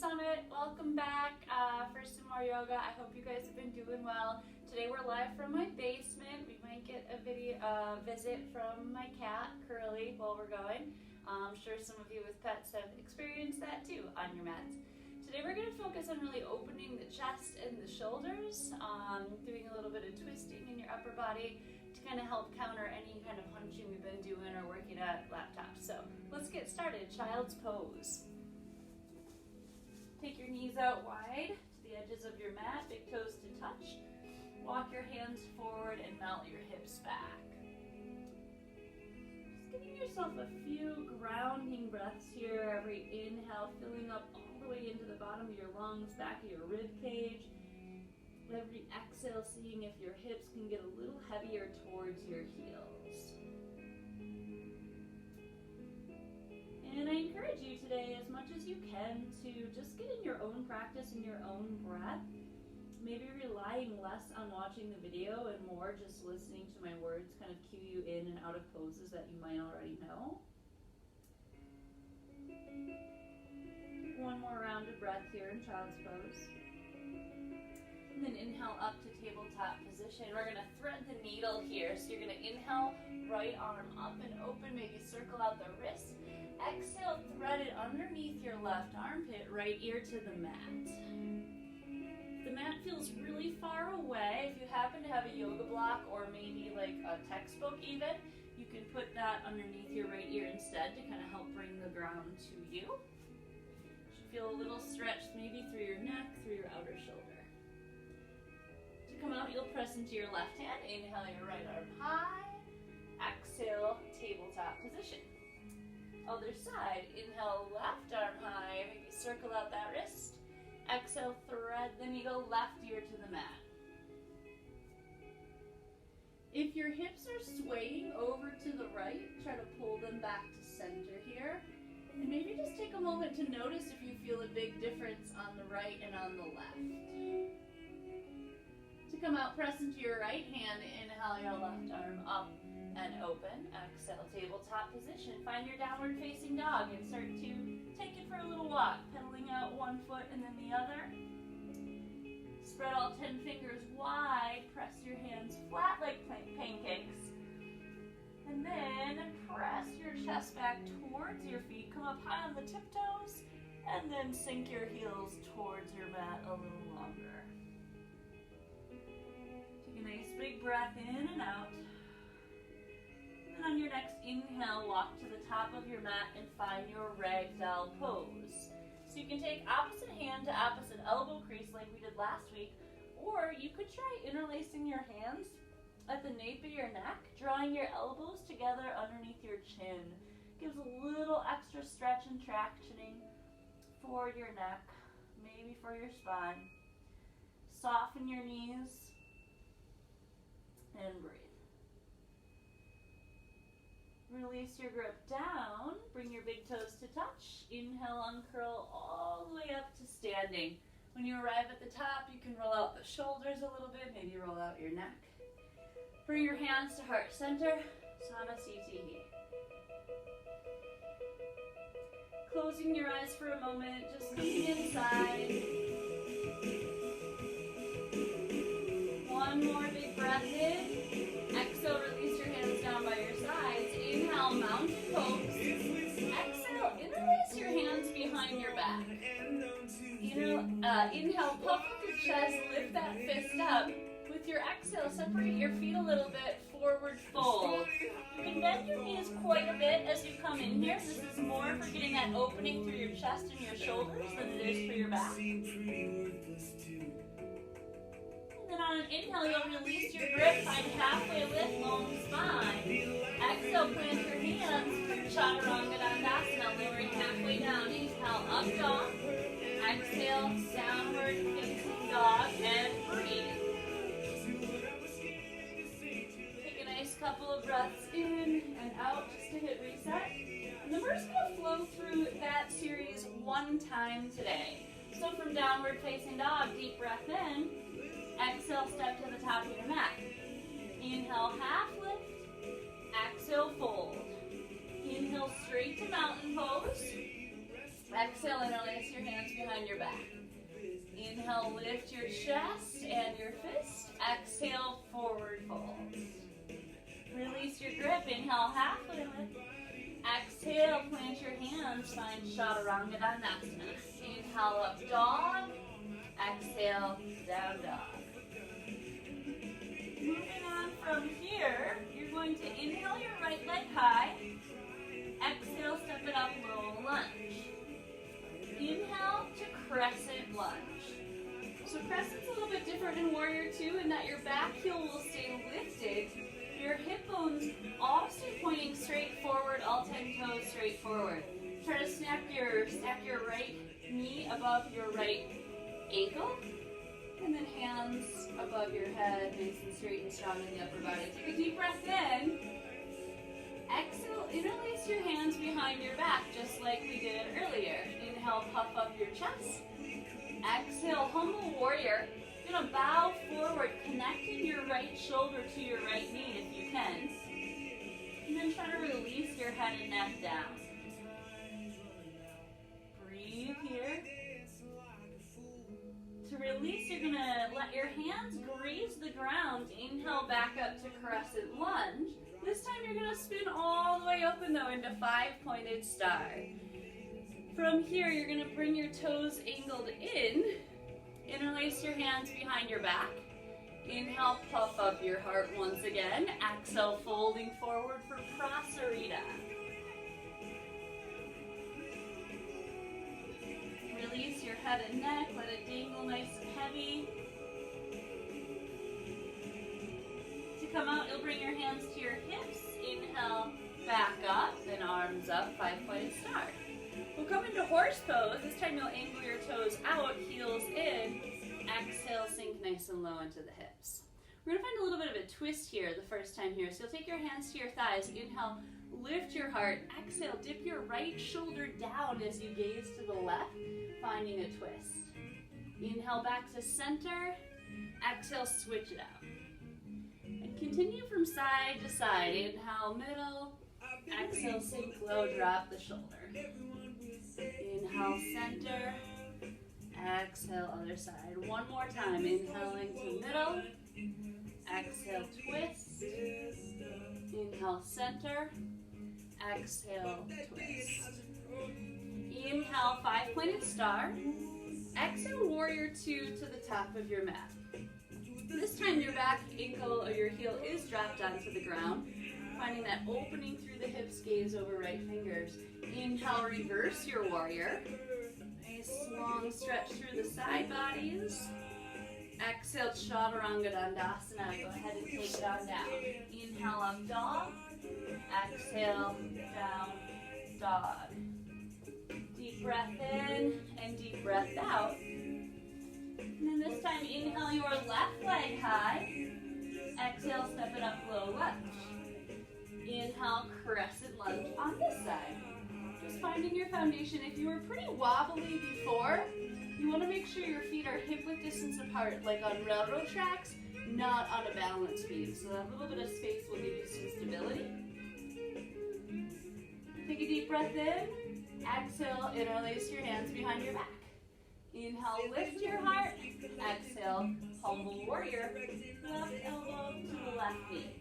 Summit. Welcome back for some more yoga. I hope you guys have been doing well. Today we're live from my basement. We might get a visit from my cat, Curly, while we're going. I'm sure some of you with pets have experienced that too on your mats. Today we're going to focus on really opening the chest and the shoulders, doing a little bit of twisting in your upper body to kind of help counter any kind of hunching we've been doing or working at laptops. So let's get started. Child's pose. Take your knees out wide to the edges of your mat, big toes to touch. Walk your hands forward and melt your hips back. Just giving yourself a few grounding breaths here. Every inhale filling up all the way into the bottom of your lungs, back of your rib cage. Every exhale, seeing if your hips can get a little heavier towards your heels. And I encourage you today, as much as you can, to just get in your own practice and your own breath. Maybe relying less on watching the video and more just listening to my words kind of cue you in and out of poses that you might already know. One more round of breath here in child's pose. And then inhale up to tabletop position. We're going to thread the needle here. So you're going to inhale, right arm up and open, maybe circle out the wrist. Exhale, thread it underneath your left armpit, right ear to the mat. The mat feels really far away. If you happen to have a yoga block or maybe like a textbook even, you can put that underneath your right ear instead to kind of help bring the ground to you. You should feel a little stretch maybe through your neck, through your outer shoulder. To come out, you'll press into your left hand. Inhale your right arm high. Exhale, tabletop position. Other side, inhale left arm high, maybe circle out that wrist. Exhale, thread the needle left ear to the mat. If your hips are swaying over to the right, try to pull them back to center here. And maybe just take a moment to notice if you feel a big difference on the right and on the left. To come out, press into your right hand, inhale your left arm up and open. Exhale, tabletop position. Find your downward facing dog and start to take it for a little walk, pedaling out one foot and then the other. Spread all 10 fingers wide. Press your hands flat like pancakes. And then press your chest back towards your feet. Come up high on the tiptoes and then sink your heels towards your mat a little longer. Take a nice big breath in and out. And on your next inhale, walk to the top of your mat and find your ragdoll pose. So you can take opposite hand to opposite elbow crease like we did last week, or you could try interlacing your hands at the nape of your neck, drawing your elbows together underneath your chin. Gives a little extra stretch and tractioning for your neck, maybe for your spine. Soften your knees and breathe. Release your grip down, bring your big toes to touch. Inhale, uncurl all the way up to standing. When you arrive at the top, you can roll out the shoulders a little bit, maybe roll out your neck. Bring your hands to heart center, Samasthiti. Closing your eyes for a moment, just looking inside. One more big breath in. Exhale, release your hands down by your sides. Inhale, mountain pose. Exhale, interlace your hands behind your back. Inhale, puff up your chest, lift that fist up. With your exhale, separate your feet a little bit, forward fold. You can bend your knees quite a bit as you come in here. This is more for getting that opening through your chest and your shoulders than it is for your back. And on an inhale, you'll release your grip, find halfway lift, long spine. Exhale, plant your hands for Chaturanga Dandasana, lowering halfway down. Inhale, up dog. Exhale, downward facing dog, and breathe. Take a nice couple of breaths in and out just to hit reset. And then we're just going to flow through that series one time today. So from downward facing dog, deep breath in. Exhale, step to the top of your mat. Inhale, half lift. Exhale, fold. Inhale, straight to mountain pose. Exhale, interlace your hands behind your back. Inhale, lift your chest and your fist. Exhale, forward fold. Release your grip. Inhale, halfway lift. Exhale, plant your hands. Find Chaturanga Dandasana. Inhale, up dog. Exhale, down dog. Moving on from here, you're going to inhale your right leg high. Exhale, step it up, low lunge. Inhale to crescent lunge. So crescent's a little bit different in Warrior Two in that your back heel will stay lifted. Your hip bones all stay pointing straight forward, all 10 toes straight forward. Try to stack your right knee above your right ankle. And then hands above your head, nice and straight and strong in the upper body. Take a deep breath in. Exhale, interlace your hands behind your back, just like we did earlier. Inhale, puff up your chest. Exhale, humble warrior. You're gonna bow forward, connecting your right shoulder to your right knee if you can. And then try to release your head and neck down. Breathe here. To release, you're gonna let your hands graze the ground. Inhale, back up to crescent lunge. This time you're gonna spin all the way open though into 5-pointed star. From here, you're gonna bring your toes angled in. Interlace your hands behind your back. Inhale, puff up your heart once again. Exhale, folding forward for Prasarita. Release your head and neck, let it dangle nice and heavy. To come out, you'll bring your hands to your hips. Inhale, back up, then arms up, 5-pointed star. We'll come into horse pose. This time you'll angle your toes out, heels in. Exhale, sink nice and low into the hips. We're gonna find a little bit of a twist here the first time here. So you'll take your hands to your thighs. Inhale, lift your heart. Exhale, dip your right shoulder down as you gaze to the left, finding a twist. Inhale, back to center. Exhale, switch it out. And continue from side to side. Inhale, middle. Exhale, sink low, drop the shoulder. Inhale, center. Exhale, other side. One more time. Inhaling to middle. Exhale, twist. Inhale, center. Exhale, twist. Inhale, 5-pointed star. Exhale, warrior two to the top of your mat. This time your back ankle or your heel is dropped onto the ground. Finding that opening through the hips, gaze over right fingers. Inhale, reverse your warrior. Nice long stretch through the side bodies. Exhale, Chaturanga Dandasana. Go ahead and take it on down. Inhale, up dog. Exhale, down dog. Deep breath in and deep breath out. And then this time, inhale your left leg high. Exhale, step it up, low lunge. Inhale, crescent lunge on this side. Just finding your foundation. If you were pretty wobbly before, you want to make sure your feet are hip-width distance apart, like on railroad tracks, not on a balance beam. So that little bit of space will give you some stability. Take a deep breath in. Exhale, interlace your hands behind your back. Inhale, lift your heart. Exhale, humble warrior. Left elbow to the left knee.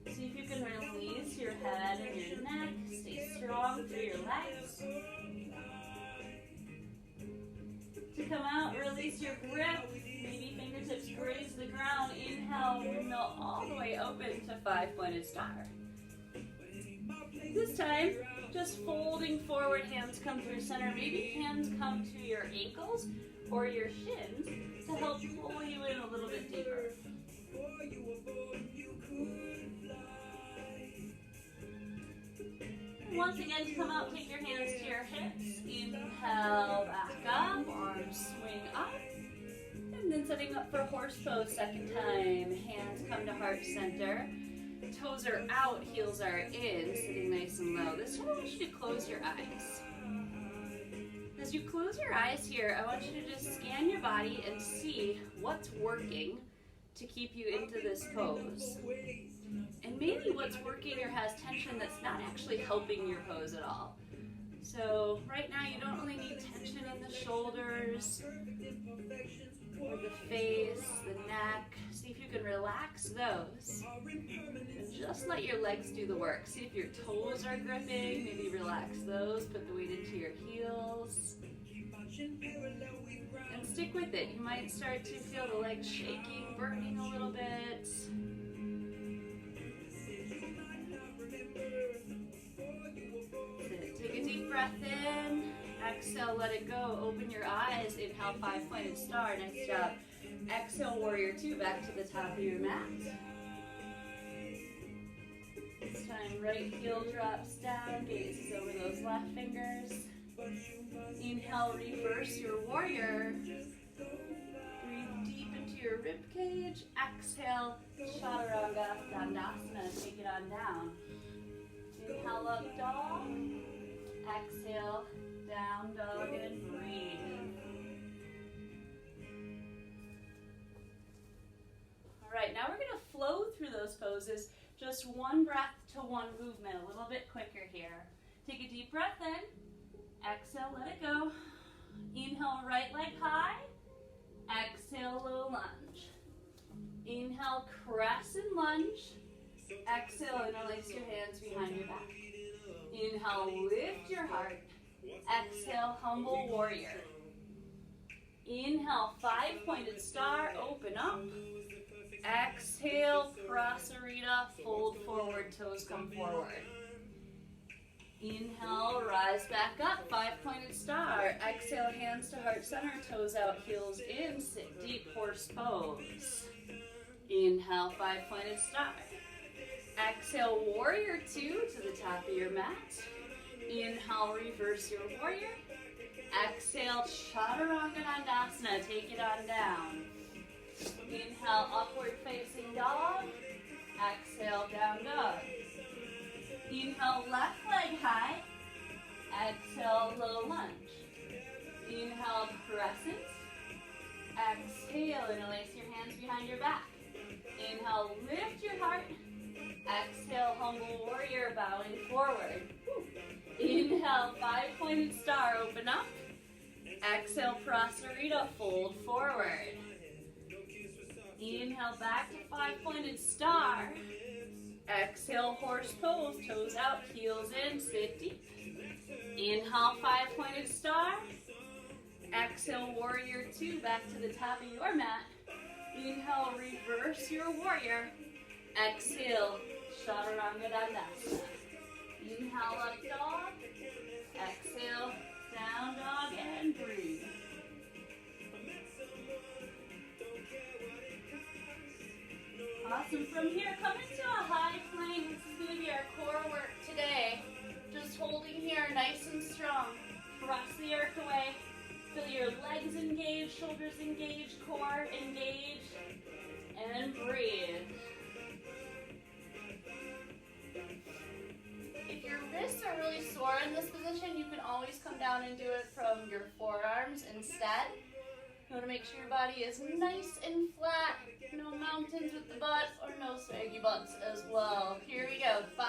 See if you can release your head and your neck. Stay strong through your legs. To come out, release your grip. Maybe fingertips graze the ground. Inhale, windmill all the way open to 5-pointed star. This time, just folding forward, hands come through center. Maybe hands come to your ankles or your shins to help pull you in a little bit deeper. Once again, to come out, take your hands to your hips. Inhale, back up, arms swing up. And then setting up for horse pose, second time. Hands come to heart center. Toes are out, heels are in, sitting nice and low. This time I want you to close your eyes. As you close your eyes here, I want you to just scan your body and see what's working to keep you into this pose. And maybe what's working or has tension that's not actually helping your pose at all. So right now you don't really need tension in the shoulders or the face, the neck. See if you can relax those. And just let your legs do the work. See if your toes are gripping. Maybe relax those. Put the weight into your heels. And stick with it. You might start to feel the legs shaking, burning a little bit. Take a deep breath in. Exhale, let it go. Open your eyes. Inhale, 5-pointed star. Nice job. Exhale, warrior 2. Back to the top of your mat. This time, right heel drops down. Gazes over those left fingers. Inhale, reverse your warrior. Breathe deep into your rib cage. Exhale, chaturanga dandasana. Take it on down. Inhale, up dog. Exhale, down dog, and breathe. All right, now we're going to flow through those poses. Just one breath to one movement, a little bit quicker here. Take a deep breath in. Exhale, let it go. Inhale, right leg high. Exhale, low lunge. Inhale, crescent lunge. Exhale, interlace your hands behind your back. Inhale, lift your heart. Exhale, humble warrior. Inhale, 5-pointed star, open up. Exhale, prasarita, fold forward, toes come forward. Inhale, rise back up, 5-pointed star. Exhale, hands to heart center, toes out, heels in, sit deep, horse pose. Inhale, 5-pointed star. Exhale, warrior 2 to the top of your mat. Inhale, reverse your warrior. Exhale, chaturanga dandasana, take it on down. Inhale, upward facing dog. Exhale, down dog. Inhale, left leg high. Exhale, low lunge. Inhale, crescent. Exhale, interlace your hands behind your back. Inhale, lift your heart. Exhale, humble warrior, bowing forward. Inhale, 5-pointed star, open up. Exhale, prasarita, fold forward. Inhale, back to 5-pointed star. Exhale, horse pose, toes out, heels in, sit deep. Inhale, 5-pointed star. Exhale, warrior 2, back to the top of your mat. Inhale, reverse your warrior. Exhale, chaturanga dandasana. Inhale, up dog. Exhale, down dog, and breathe. Awesome. From here, come into a high plank. This is going to be our core work today. Just holding here nice and strong. Press the earth away. Feel your legs engaged, shoulders engaged, core engaged, and breathe. If your wrists are really sore in this position, you can always come down and do it from your forearms instead. You want to make sure your body is nice and flat. No mountains with the butt or no saggy butts as well. Here we go. 5,